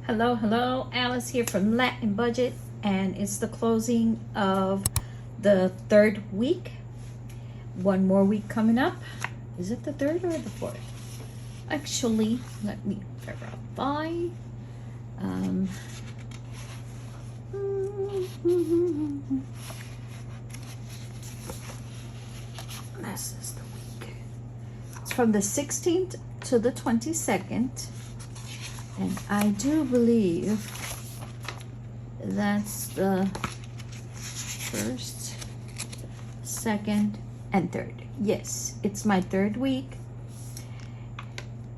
Hello, Alice here from Latin Budget, and it's the closing of the third week. One more week coming up. Is it the third or the fourth? Actually, let me verify. This is the week. It's from the 16th to the 22nd. And I do believe that's the first, second, and third. Yes, it's my third week.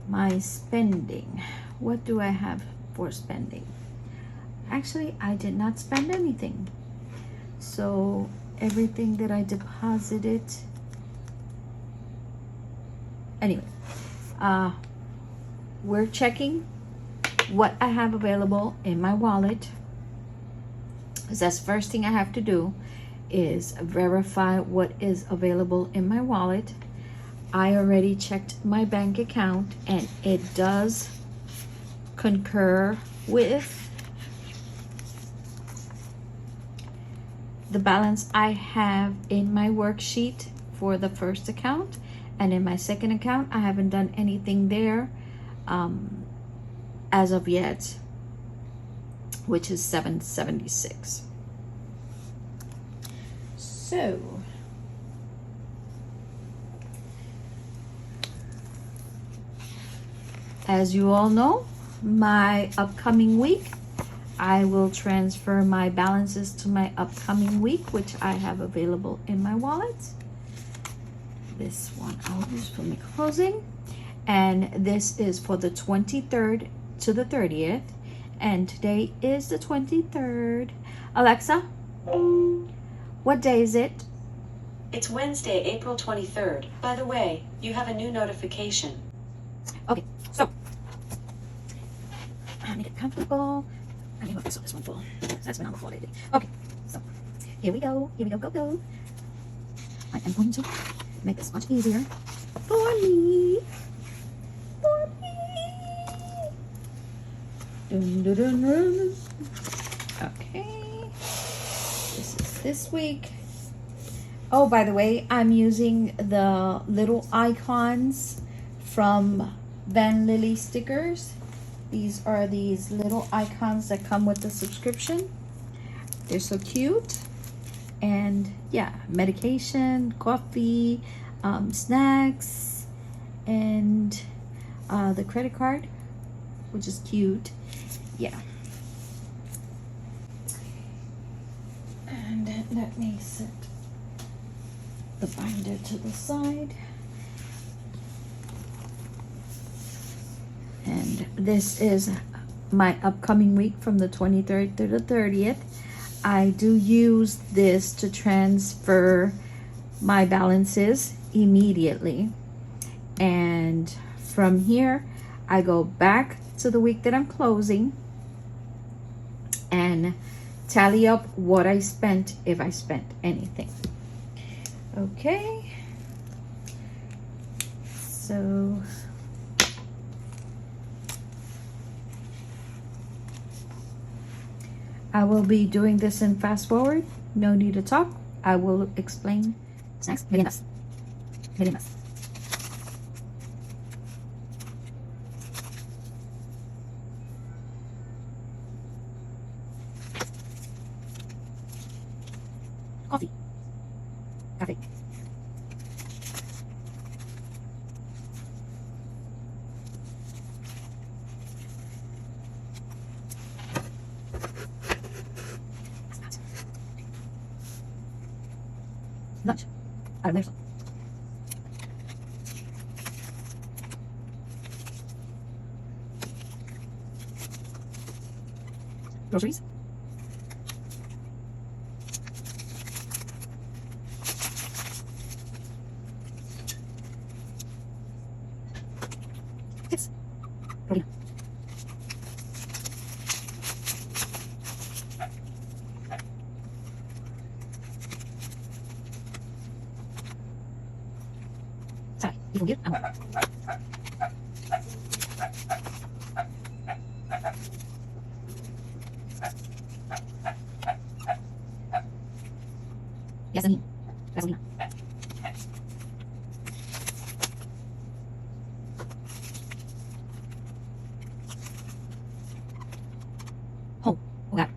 My spending. What do I have for spending? Actually, I did not spend anything. So everything that I deposited. Anyway, we're checking what I have available in my wallet. Because that's the first thing I have to do is verify what is available in my wallet. I already checked my bank account and it does concur with the balance I have in my worksheet for the first account, and in my second account I haven't done anything there as of yet, which is $776. So as you all know, my upcoming week, I will transfer my balances to my upcoming week, which I have available in my wallet. This one I'll use for my closing, and this is for the 23rd to the 30th, and today is the 23rd. Alexa, what day is it? It's Wednesday, April 23rd. By the way, you have a new notification. Okay, so I make it comfortable. I need to this one full. That's been on the floor lately. Okay, so here we go, go. I am going to make this much easier for me. Dun, dun, dun, dun. Okay, this is this week. Oh, by the way, I'm using the little icons from Van Lily stickers. These are these little icons that come with the subscription. They're so cute. And yeah, medication, coffee, snacks, and the credit card, which is cute. Yeah. And let me set the binder to the side. And this is my upcoming week from the 23rd to the 30th. I do use this to transfer my balances immediately. And from here, I go back to the week that I'm closing and tally up what I spent, if I spent anything. Okay. So I will be doing this in fast forward. No need to talk. I will explain snacks. Meriendas. Coffee. Café. Lunch. Almuerzo. Groceries. Tips. Protein. Sal, difundir, amor. gasoline, gasolina. Home, hogar.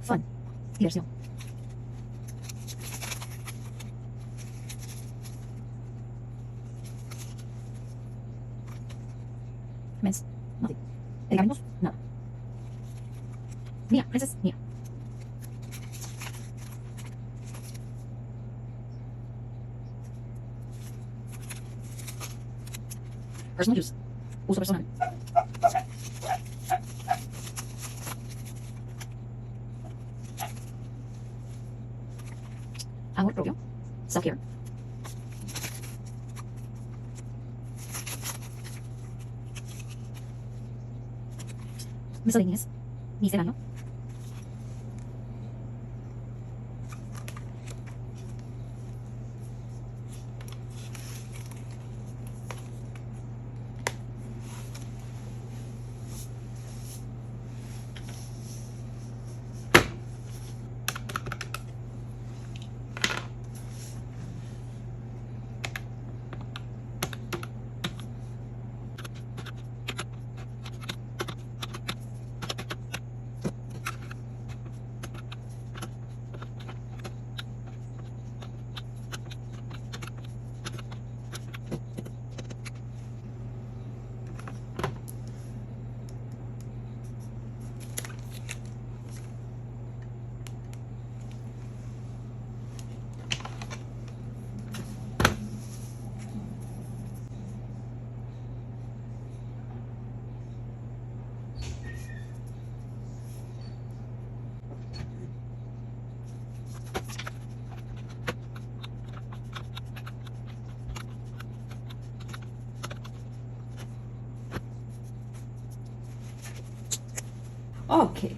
Fun, diversión. Mes, nothing. Medicamentos, nada. Mía, princess, mía. Personal use, uso personal. Amor propio, self-care. Miscellaneous, misceláneo. Okay.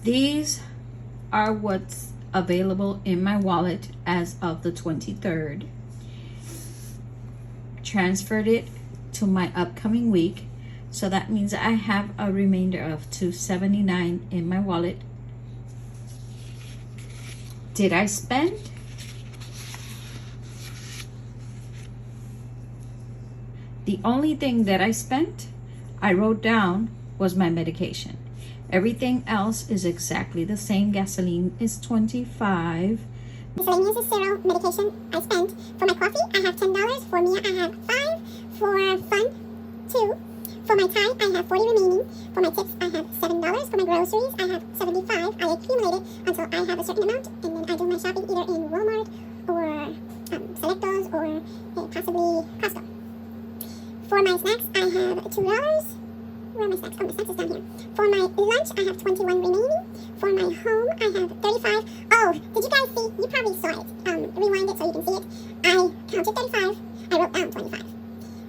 These are what's available in my wallet as of the 23rd. Transferred it to my upcoming week. So that means I have a remainder of $279 in my wallet. Did I spend? The only thing that I spent, I wrote down, was my medication. Everything else is exactly the same. Gasoline is $25. Miscellaneous is zero. Medication I spent. For my coffee, I have $10. For me, I have $5. For fun, $2. For my tie, I have $40 remaining. For my tips, I have $7. For my groceries, I have $75. I accumulate it until I have a certain amount, and then I do my shopping either in Walmart or Selectos or possibly Costco. For my snacks, I have $2. Where are my snacks? Oh, my snacks is down here. For my lunch, I have $21 remaining. For my home, I have $35. Oh, did you guys see? You probably saw it. Rewind it so you can see it. I counted 35. I wrote down 25.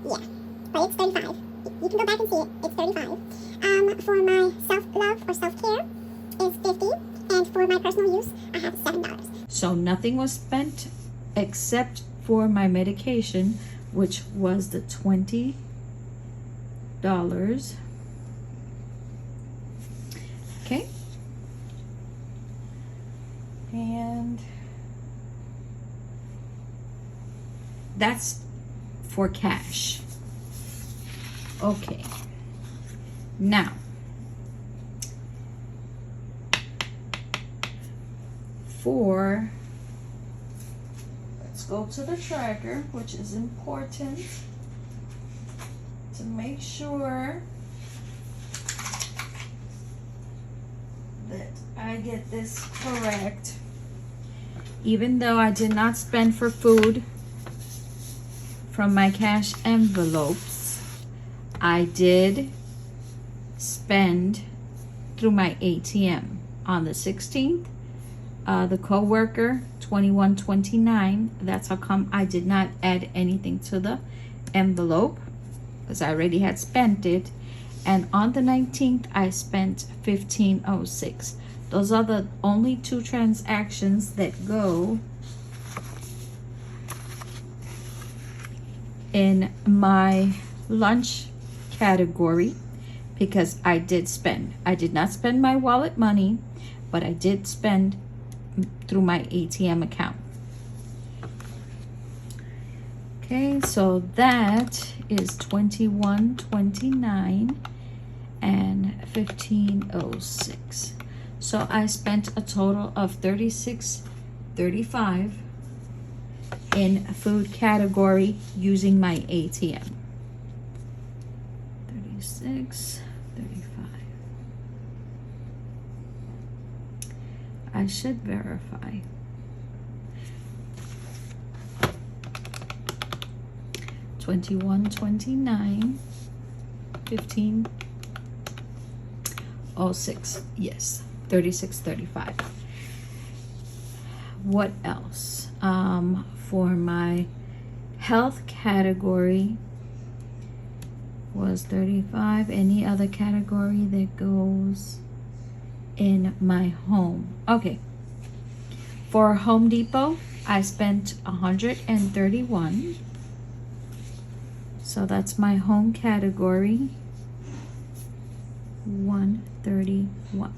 Yeah, but it's 35. You can go back and see it. It's 35. For my self-love or self-care is 50. And for my personal use, I have $7. So nothing was spent except for my medication, which was the $20. Okay. And that's for cash. Okay. Now, let's go to the tracker, which is important to make sure that I get this correct. Even though I did not spend for food from my cash envelopes, I did spend through my ATM on the 16th. The co-worker, $21.29. That's how come I did not add anything to the envelope, because I already had spent it. And on the 19th, I spent $15.06. Those are the only two transactions that go in my lunch category because I did spend. I did not spend my wallet money, but I did spend through my ATM account. Okay, so that is $21.29 and $15.06. So I spent a total of $36.35 in food category using my ATM. $36.35. I should verify. $21.29, $15.06. Yes, $36.35. What else? For my health category was $35. Any other category that goes in my home? Okay. For Home Depot, I spent $131. So that's my home category, 131.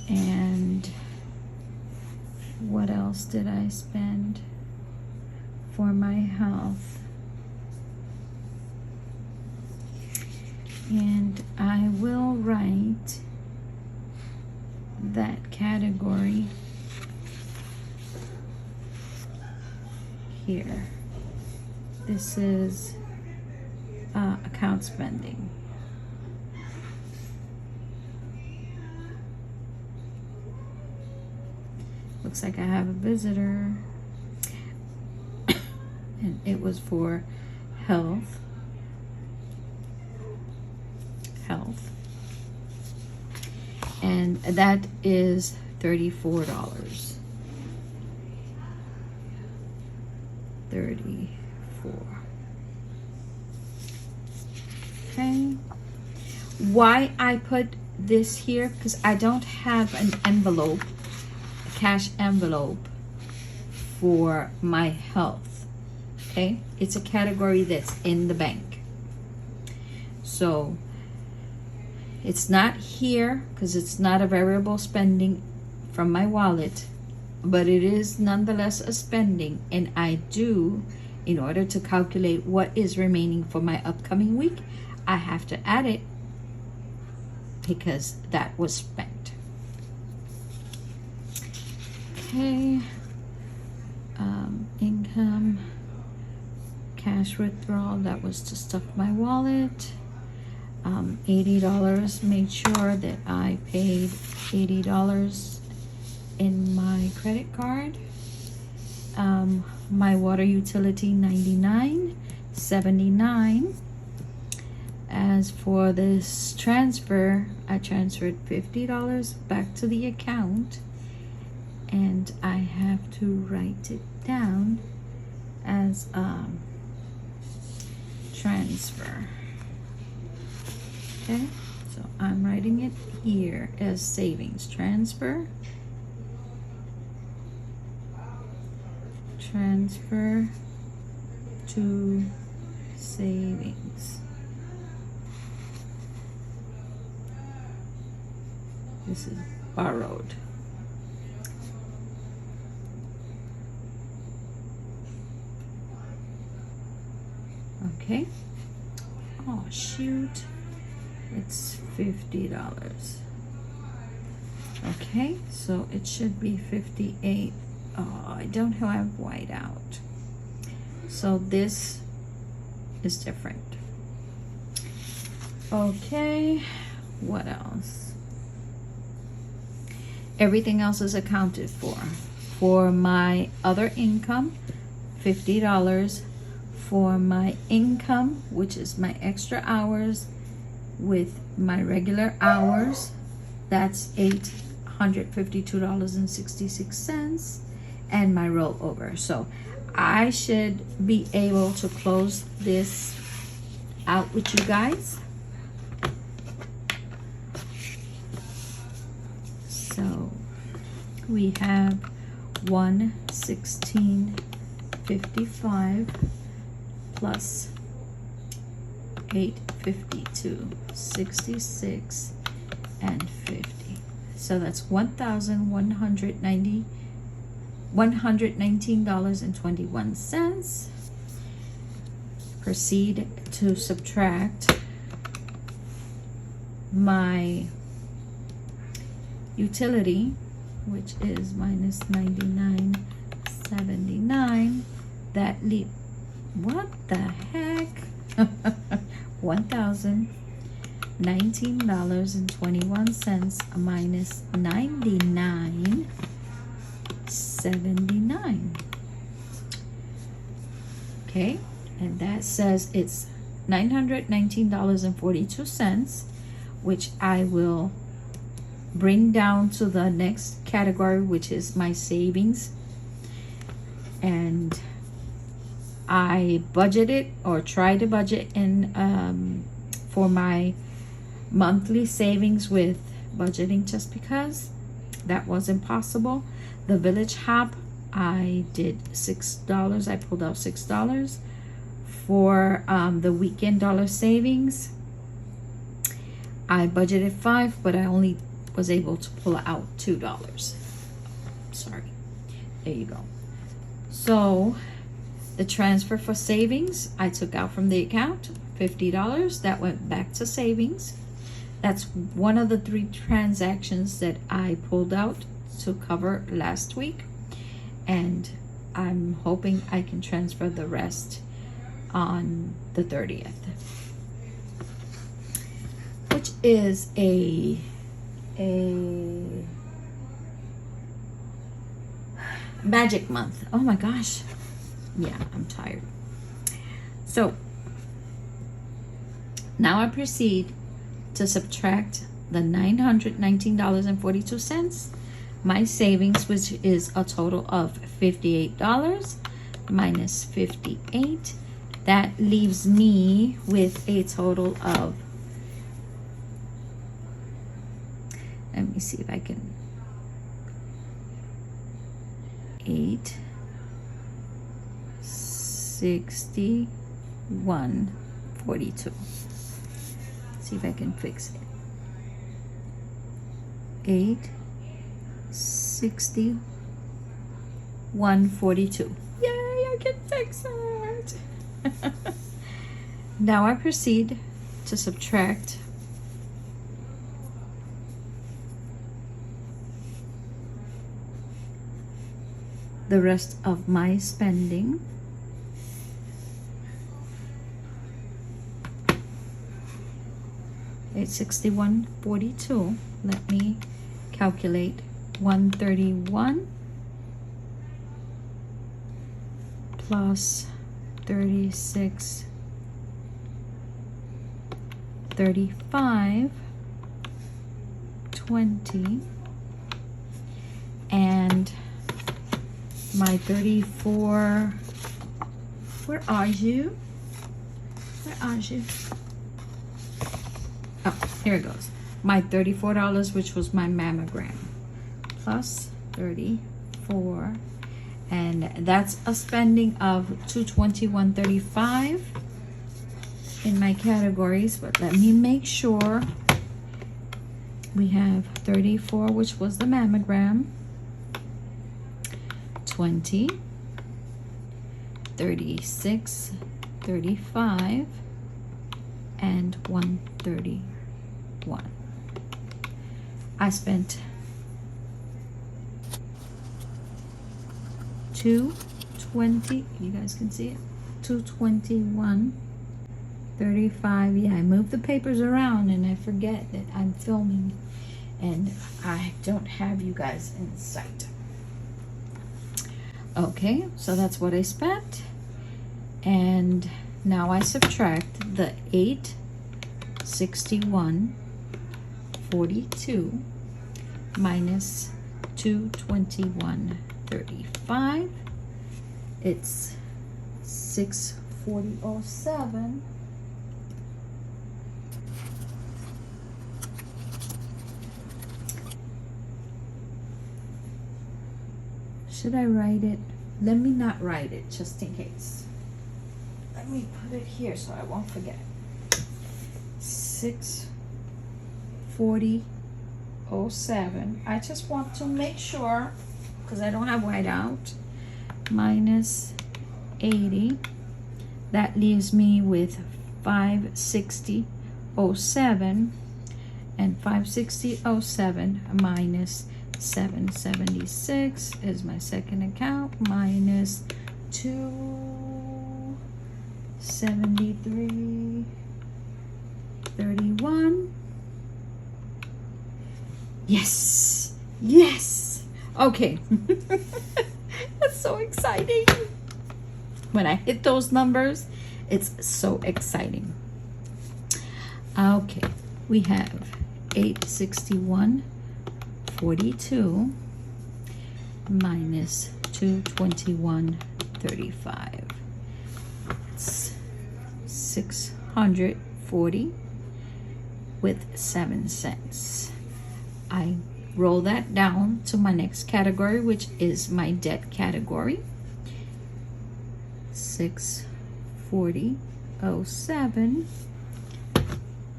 And what else did I spend for my health? And I will write that category here. This is account spending. Looks like I have a visitor. And it was for health. And that is $34. 34. Okay. Why I put this here? Because I don't have an envelope, a cash envelope for my health. Okay. It's a category that's in the bank. So it's not here because it's not a variable spending from my wallet, but it is nonetheless a spending, and I do, in order to calculate what is remaining for my upcoming week, I have to add it because that was spent. Okay. Income, cash withdrawal, that was to stuff my wallet. $80, made sure that I paid $80 in my credit card. My water utility, $99, $79. As for this transfer, I transferred $50 back to the account, and I have to write it down as transfer. Okay, so I'm writing it here as savings. Transfer to savings. This is borrowed. Okay. Oh, shoot. It's $50. Okay, so it should be 58. Oh, I don't have whiteout. So this is different. Okay, what else? Everything else is accounted for. For my other income, $50. For my income, which is my extra hours with my regular hours, that's $852.66, and my rollover. So I should be able to close this out with you guys. So we have 116.50 855 plus 852, 66 and 50. So that's $119.21. Proceed to subtract my utility, which is minus 99.79. That what the heck? $1,019.21 minus 99.79. Okay, and that says it's $919.42, which I will bring down to the next category, which is my savings. And I budgeted or tried to budget in for my monthly savings with budgeting, just because that wasn't possible. The Village Hop, I did $6. I pulled out $6 for the weekend dollar savings. I budgeted $5, but I only was able to pull out $2. Sorry. There you go. So the transfer for savings, I took out from the account $50. That went back to savings. That's one of the 3 transactions that I pulled out to cover last week, and I'm hoping I can transfer the rest on the 30th, which is a magic month. Oh my gosh. Yeah, I'm tired. So now I proceed to subtract the $919.42, my savings, which is a total of $58 minus 58. That leaves me with a total of, let me see if I can, 861.42. See if I can fix it. 861.42. Yay, I can fix it. Now I proceed to subtract the rest of my spending. It's 61.42. Let me calculate. 131 plus 36.35, 20, and my 34. Where are you? Where are you? Oh, here it goes. My $34, which was my mammogram, plus 34, and that's a spending of $221.35 in my categories. But let me make sure. We have 34, which was the mammogram, 20, 36, 35, and 131. I spent $220. You guys can see it. $221.35. Yeah, I moved the papers around and I forget that I'm filming and I don't have you guys in sight. Okay, so that's what I spent, and now I subtract the 861.42 minus 221.35. It's 640.07. Should I write it? let me not write it just in case. Let me put it here so I won't forget. 640.07. I just want to make sure, because I don't have whiteout, minus 80. That leaves me with 560.07, and 560.07 minus 776 is my second account, minus 273.31. Yes, yes. Okay. That's so exciting. When I hit those numbers, it's so exciting. Okay, we have 861.42 minus 221.35. It's 640 with 7 cents. I roll that down to my next category, which is my debt category. 640.07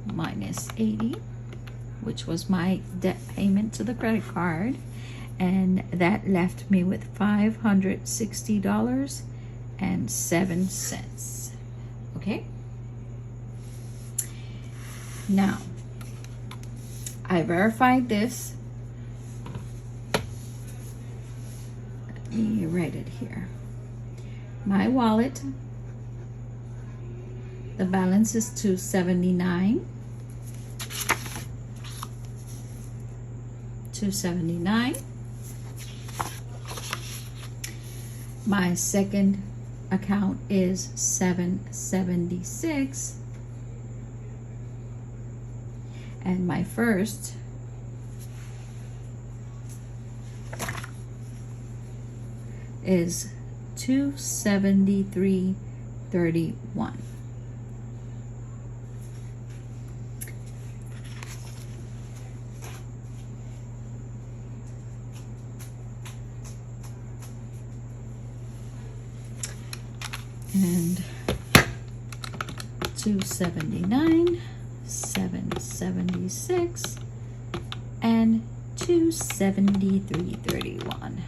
minus 80, which was my debt payment to the credit card, and that left me with $560.07. Okay, now I verified this. Let me write it here. My wallet, the balance is $279. My second account is $776, and my first is $273.31. And 279, 776, and 273.31.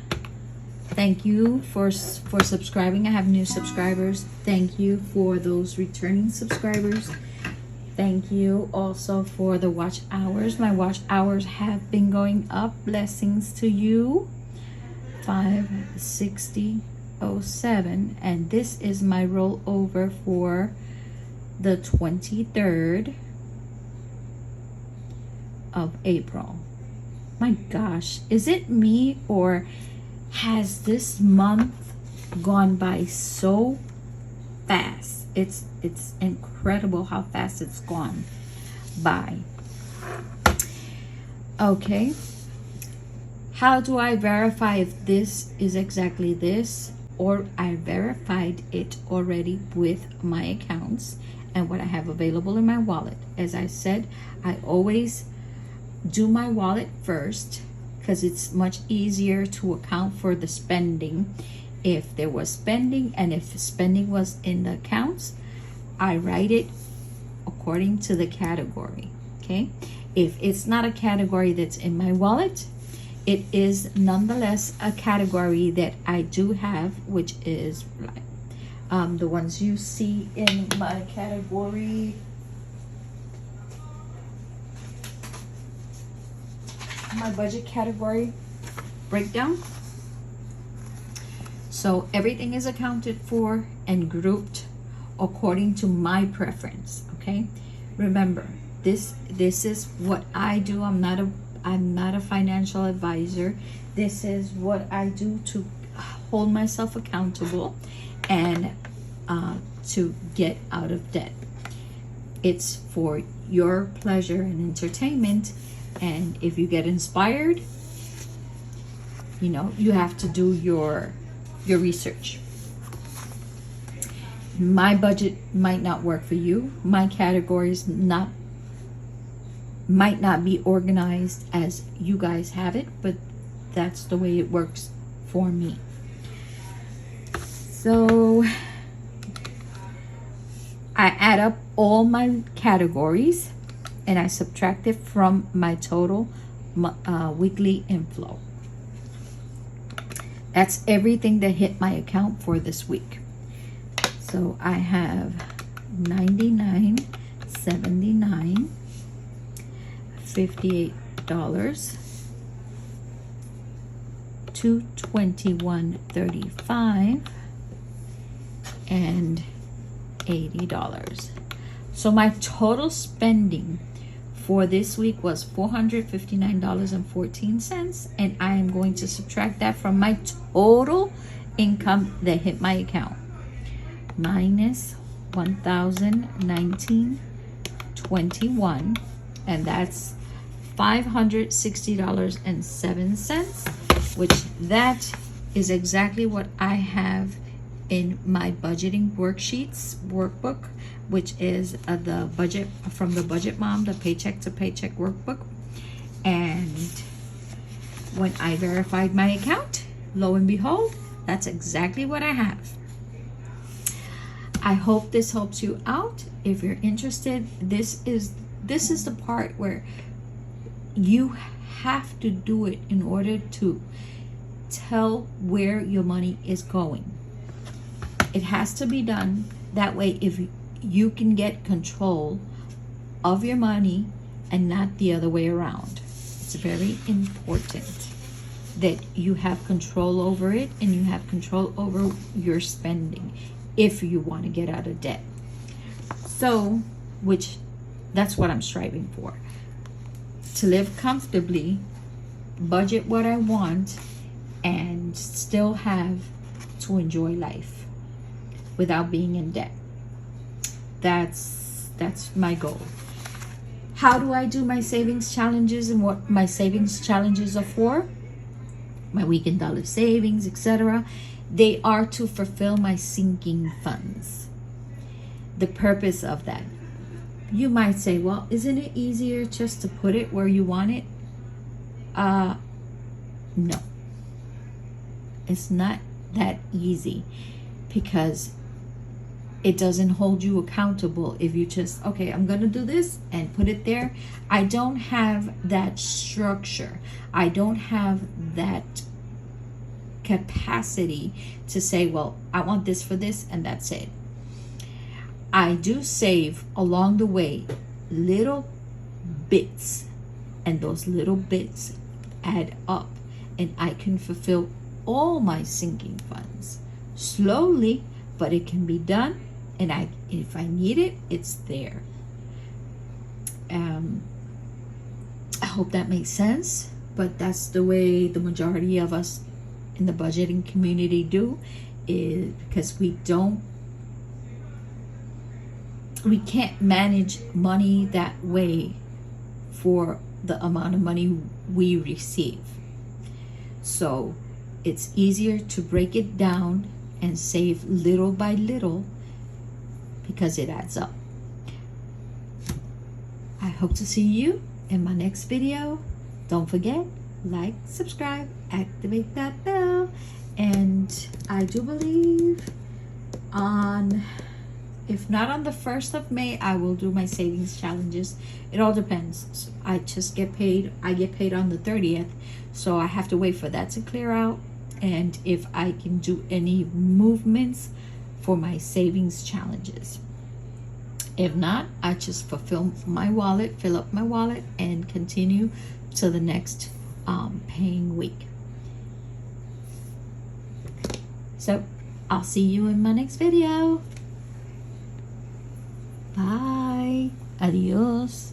Thank you for subscribing. I have new subscribers. Thank you for those returning subscribers. Thank you also for the watch hours. My watch hours have been going up. Blessings to you. 560.07, and this is my rollover for the 23rd of April. My gosh, is it me, or has this month gone by so fast? It's incredible how fast it's gone by. Okay, how do I verify if this is exactly this, or I verified it already with my accounts and what I have available in my wallet? As I said, I always do my wallet first, because it's much easier to account for the spending. If there was spending, and if spending was in the accounts, I write it according to the category. Okay, if it's not a category that's in my wallet, it is nonetheless a category that I do have, which is the ones you see in my category. My budget category breakdown. So everything is accounted for and grouped according to my preference. Okay, remember, this is what I do. I'm not a financial advisor. This is what I do to hold myself accountable and to get out of debt. It's for your pleasure and entertainment. And if you get inspired, you know, you have to do your research. My budget might not work for you. My categories might not be organized as you guys have it, but that's the way it works for me. So I add up all my categories and I subtract it from my total weekly inflow. That's everything that hit my account for this week. So I have $99, $79, $58, $221.35, and $80. So my total spending for this week was $459.14, and I am going to subtract that from my total income that hit my account, minus $1,019.21, and that's $560.07, which that is exactly what I have in my budgeting workbook, which is the budget from the Budget Mom, the Paycheck to Paycheck workbook. And when I verified my account, lo and behold, that's exactly what I have. I hope this helps you out. If you're interested, this is the part where you have to do it in order to tell where your money is going. It has to be done that way. If you can get control of your money and not the other way around. It's very important that you have control over it and you have control over your spending if you want to get out of debt. So, that's what I'm striving for. To live comfortably, budget what I want, and still have to enjoy life without being in debt. That's my goal. How do I do my savings challenges and what my savings challenges are for? My weekend dollar savings, etc. They are to fulfill my sinking funds. The purpose of that. You might say, well, isn't it easier just to put it where you want it? No. It's not that easy, because it doesn't hold you accountable if you just, okay, I'm going to do this and put it there. I don't have that structure. I don't have that capacity to say, well, I want this for this and that's it. I do save along the way little bits, and those little bits add up, and I can fulfill all my sinking funds slowly, but it can be done. And if I need it, it's there. I hope that makes sense, but that's the way the majority of us in the budgeting community do, is because we can't manage money that way for the amount of money we receive. So it's easier to break it down and save little by little, because it adds up. I hope to see you in my next video. Don't forget, like, subscribe, activate that bell, and I do believe if not on the 1st of May, I will do my savings challenges. It all depends. I get paid on the 30th, so I have to wait for that to clear out, and if I can do any movements for my savings challenges. If not, I just fill up my wallet, and continue to the next paying week. So I'll see you in my next video. Bye. Adios.